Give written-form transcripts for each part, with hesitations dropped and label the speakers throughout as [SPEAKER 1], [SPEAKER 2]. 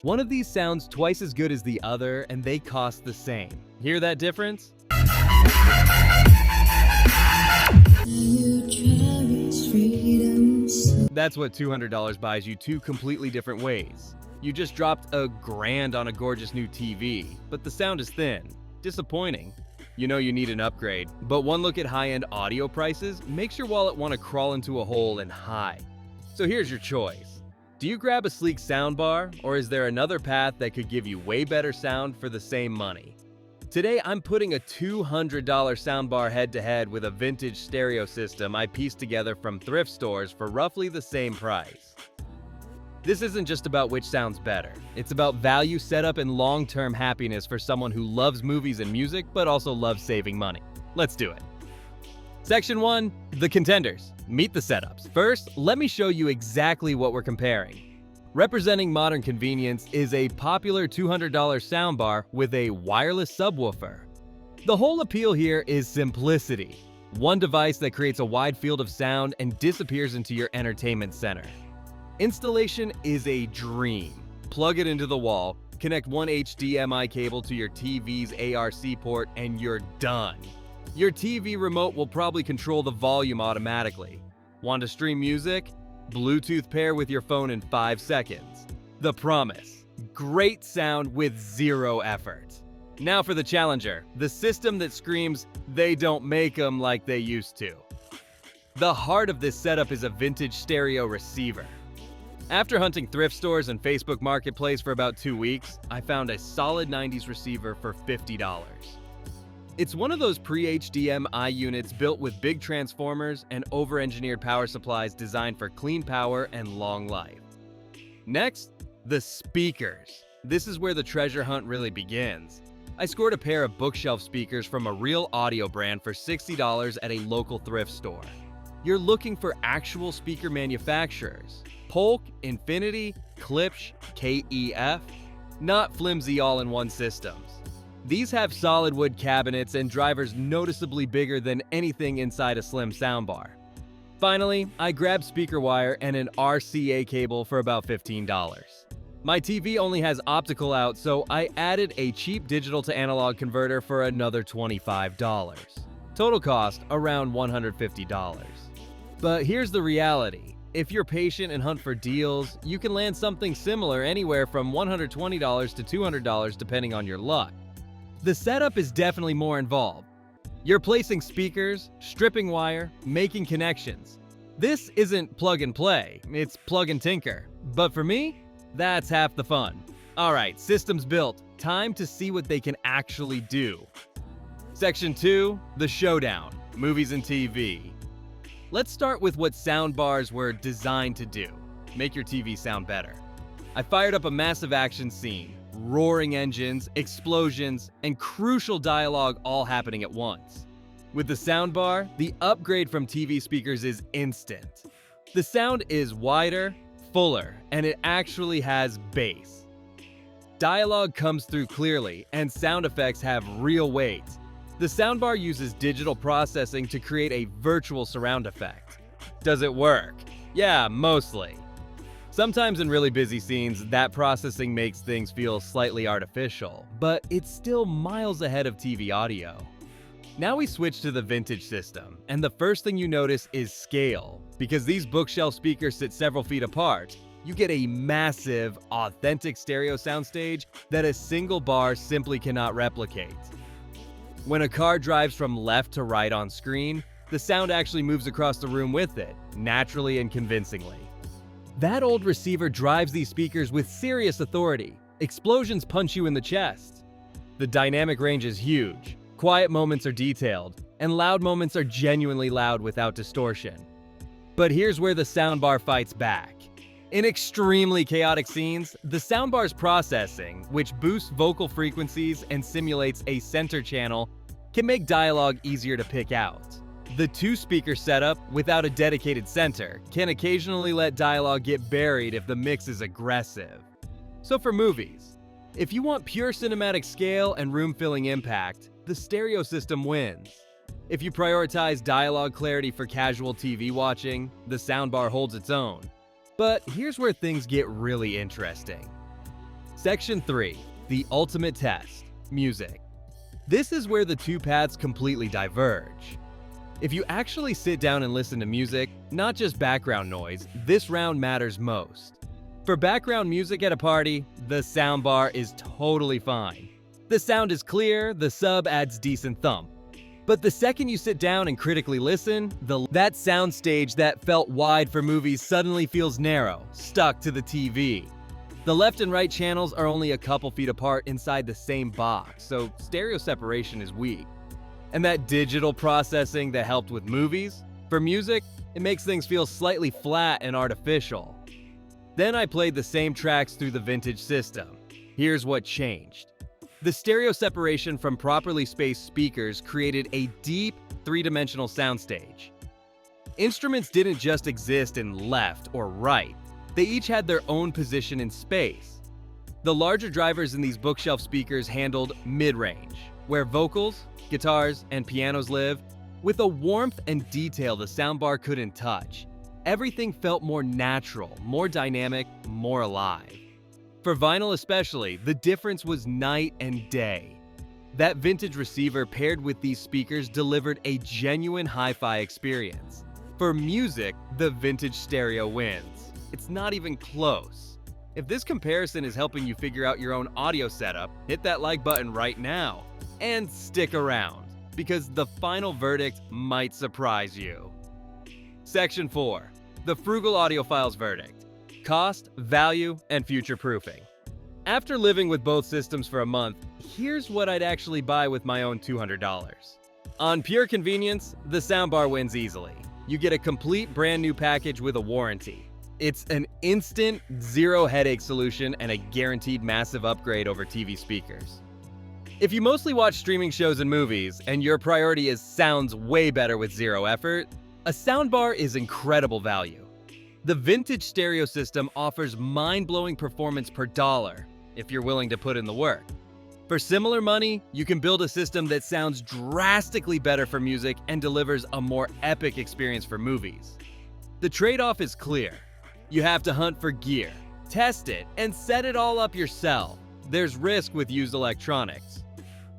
[SPEAKER 1] One of these sounds twice as good as the other, and they cost the same. Hear that difference? That's what $200 buys you two completely different ways. You just dropped $1,000 on a gorgeous new TV, but the sound is thin. Disappointing. You know you need an upgrade, but one look at high-end audio prices makes your wallet want to crawl into a hole and hide. So here's your choice. Do you grab a sleek soundbar, or is there another path that could give you way better sound for the same money? Today, I'm putting a $200 soundbar head-to-head with a vintage stereo system I pieced together from thrift stores for roughly the same price. This isn't just about which sounds better. It's about value, setup, and long-term happiness for someone who loves movies and music, but also loves saving money. Let's do it. Section 1, the contenders. Meet the setups. First, let me show you exactly what we're comparing. Representing modern convenience is a popular $200 soundbar with a wireless subwoofer. The whole appeal here is simplicity. One device that creates a wide field of sound and disappears into your entertainment center. Installation is a dream. Plug it into the wall, connect one HDMI cable to your TV's ARC port, and you're done. Your TV remote will probably control the volume automatically. Want to stream music? Bluetooth pair with your phone in 5 seconds. The promise: great sound with zero effort. Now for the challenger, the system that screams, "They don't make them like they used to." The heart of this setup is a vintage stereo receiver. After hunting thrift stores and Facebook Marketplace for about 2 weeks, I found a solid 90s receiver for $50. It's one of those pre-HDMI units built with big transformers and over-engineered power supplies designed for clean power and long life. Next, the speakers. This is where the treasure hunt really begins. I scored a pair of bookshelf speakers from a real audio brand for $60 at a local thrift store. You're looking for actual speaker manufacturers. Polk, Infinity, Klipsch, KEF, not flimsy all-in-one systems. These have solid wood cabinets and drivers noticeably bigger than anything inside a slim soundbar. Finally, I grabbed speaker wire and an RCA cable for about $15. My TV only has optical out, so I added a cheap digital to analog converter for another $25. Total cost around $150. But here's the reality. If you're patient and hunt for deals, you can land something similar anywhere from $120 to $200 depending on your luck. The setup is definitely more involved. You're placing speakers, stripping wire, making connections. This isn't plug and play, it's plug and tinker. But for me, that's half the fun. Alright, systems built. Time to see what they can actually do. Section 2, the Showdown, movies and TV. Let's start with what soundbars were designed to do: make your TV sound better. I fired up a massive action scene, roaring engines, explosions, and crucial dialogue all happening at once. With the soundbar, the upgrade from TV speakers is instant. The sound is wider, fuller, and it actually has bass. Dialogue comes through clearly, and sound effects have real weight. The soundbar uses digital processing to create a virtual surround effect. Does it work? Yeah, mostly. Sometimes in really busy scenes, that processing makes things feel slightly artificial, but it's still miles ahead of TV audio. Now we switch to the vintage system, and the first thing you notice is scale. Because these bookshelf speakers sit several feet apart, you get a massive, authentic stereo soundstage that a single bar simply cannot replicate. When a car drives from left to right on screen, the sound actually moves across the room with it, naturally and convincingly. That old receiver drives these speakers with serious authority. Explosions punch you in the chest. The dynamic range is huge. Quiet moments are detailed, and loud moments are genuinely loud without distortion. But here's where the soundbar fights back. In extremely chaotic scenes, the soundbar's processing, which boosts vocal frequencies and simulates a center channel, can make dialogue easier to pick out. The two-speaker setup, without a dedicated center, can occasionally let dialogue get buried if the mix is aggressive. So for movies, if you want pure cinematic scale and room-filling impact, the stereo system wins. If you prioritize dialogue clarity for casual TV watching, the soundbar holds its own. But here's where things get really interesting. Section 3. The ultimate test. Music. This is where the two paths completely diverge. If you actually sit down and listen to music, not just background noise, this round matters most. For background music at a party, the soundbar is totally fine. The sound is clear, the sub adds decent thump. But the second you sit down and critically listen, that soundstage that felt wide for movies suddenly feels narrow, stuck to the TV. The left and right channels are only a couple feet apart inside the same box, so stereo separation is weak. And that digital processing that helped with movies, for music, it makes things feel slightly flat and artificial. Then I played the same tracks through the vintage system. Here's what changed. The stereo separation from properly spaced speakers created a deep, three-dimensional soundstage. Instruments didn't just exist in left or right, they each had their own position in space. The larger drivers in these bookshelf speakers handled mid-range, where vocals, guitars, and pianos live, with a warmth and detail the soundbar couldn't touch. Everything felt more natural, more dynamic, more alive. For vinyl especially, the difference was night and day. That vintage receiver paired with these speakers delivered a genuine hi-fi experience. For music, the vintage stereo wins. It's not even close. If this comparison is helping you figure out your own audio setup, hit that like button right now. And stick around, because the final verdict might surprise you. Section 4. The Frugal audiophiles verdict. Cost, value, and future-proofing. After living with both systems for a month, here's what I'd actually buy with my own $200. On pure convenience, the soundbar wins easily. You get a complete brand new package with a warranty. It's an instant, zero-headache solution and a guaranteed massive upgrade over TV speakers. If you mostly watch streaming shows and movies, and your priority is sounds way better with zero effort, a soundbar is incredible value. The vintage stereo system offers mind-blowing performance per dollar, if you're willing to put in the work. For similar money, you can build a system that sounds drastically better for music and delivers a more epic experience for movies. The trade-off is clear. You have to hunt for gear, test it, and set it all up yourself. There's risk with used electronics.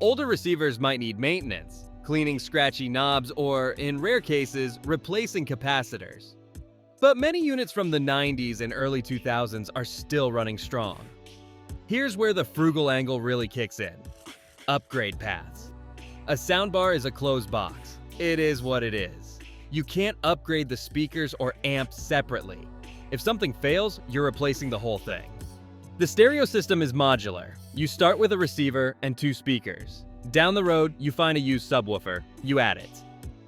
[SPEAKER 1] Older receivers might need maintenance, cleaning scratchy knobs, or, in rare cases, replacing capacitors. But many units from the 90s and early 2000s are still running strong. Here's where the frugal angle really kicks in. Upgrade paths. A soundbar is a closed box. It is what it is. You can't upgrade the speakers or amps separately. If something fails, you're replacing the whole thing. The stereo system is modular. You start with a receiver and two speakers. Down the road, you find a used subwoofer. You add it.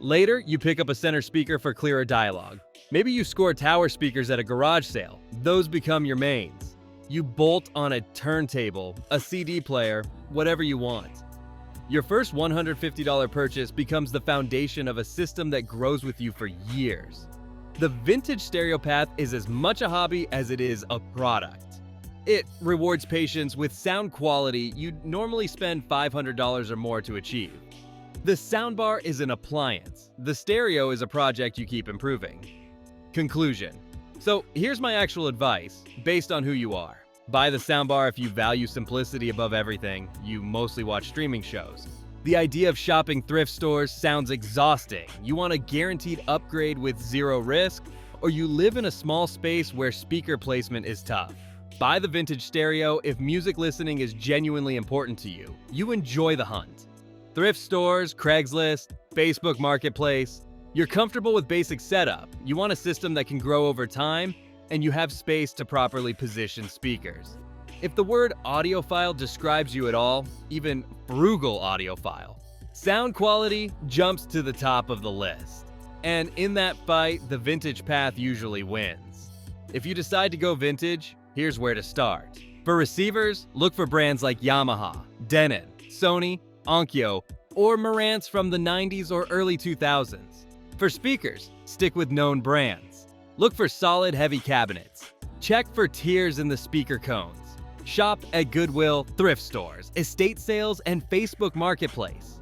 [SPEAKER 1] Later, you pick up a center speaker for clearer dialogue. Maybe you score tower speakers at a garage sale. Those become your mains. You bolt on a turntable, a CD player, whatever you want. Your first $150 purchase becomes the foundation of a system that grows with you for years. The vintage stereo path is as much a hobby as it is a product. It rewards patience with sound quality you'd normally spend $500 or more to achieve. The soundbar is an appliance. The stereo is a project you keep improving. Conclusion. So here's my actual advice, based on who you are. Buy the soundbar if you value simplicity above everything. You mostly watch streaming shows. The idea of shopping thrift stores sounds exhausting. You want a guaranteed upgrade with zero risk, or you live in a small space where speaker placement is tough. Buy the vintage stereo if music listening is genuinely important to you. You enjoy the hunt. Thrift stores, Craigslist, Facebook Marketplace. You're comfortable with basic setup. You want a system that can grow over time, and you have space to properly position speakers. If the word audiophile describes you at all, even frugal audiophile, sound quality jumps to the top of the list. And in that fight, the vintage path usually wins. If you decide to go vintage, here's where to start. For receivers, look for brands like Yamaha, Denon, Sony, Onkyo, or Marantz from the 90s or early 2000s. For speakers, stick with known brands. Look for solid, heavy cabinets. Check for tears in the speaker cones. Shop at Goodwill, thrift stores, estate sales, and Facebook Marketplace.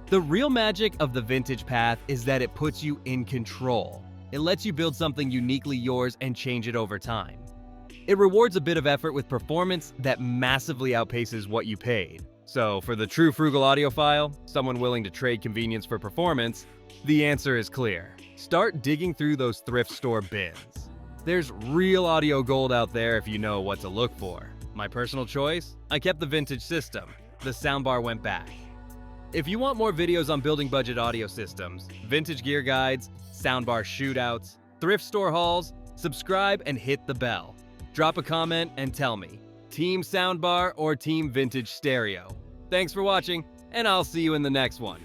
[SPEAKER 1] The real magic of the vintage path is that it puts you in control. It lets you build something uniquely yours and change it over time. It rewards a bit of effort with performance that massively outpaces what you paid. So, for the true frugal audiophile, someone willing to trade convenience for performance, the answer is clear. Start digging through those thrift store bins. There's real audio gold out there if you know what to look for. My personal choice? I kept the vintage system. The soundbar went back. If you want more videos on building budget audio systems, vintage gear guides, soundbar shootouts, thrift store hauls, subscribe and hit the bell. Drop a comment and tell me, Team Soundbar or Team Vintage Stereo? Thanks for watching, and I'll see you in the next one.